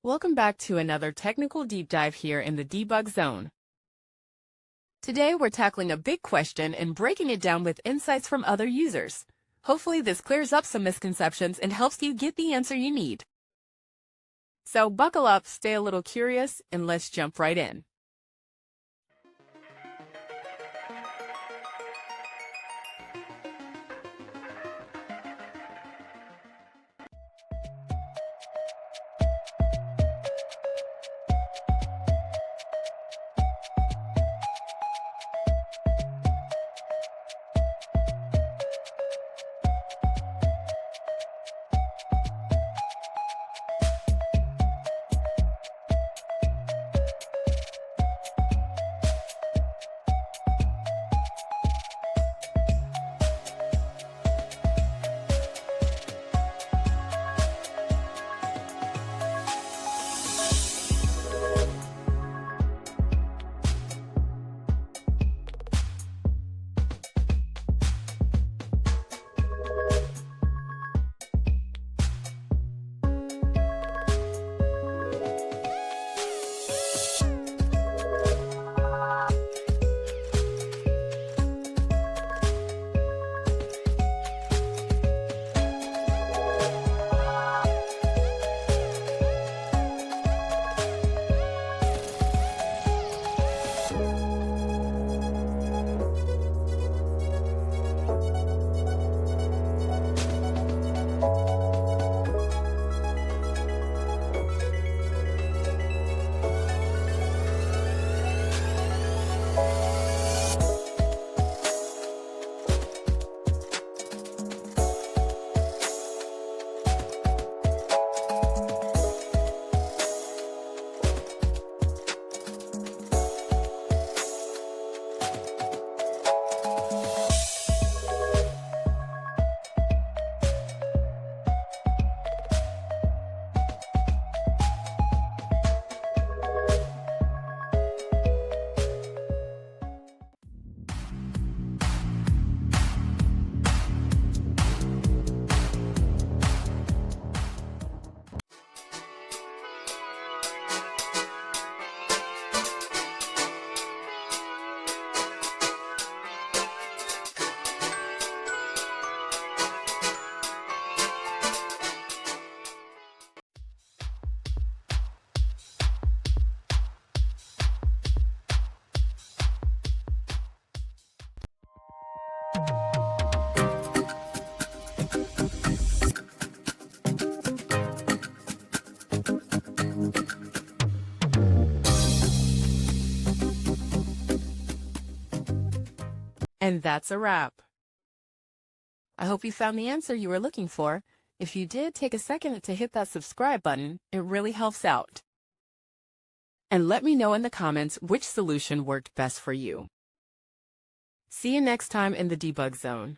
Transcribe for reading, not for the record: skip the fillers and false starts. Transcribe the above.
Welcome back to another technical deep dive here in the debug zone. Today we're tackling a big question and breaking it down with insights from other users. Hopefully this clears up some misconceptions and helps you get the answer you need. So buckle up, stay a little curious, and let's jump right in. And that's a wrap. I hope you found the answer you were looking for. If you did, take a second to hit that subscribe button. It really helps out. And let me know in the comments which solution worked best for you. See you next time in the debug zone.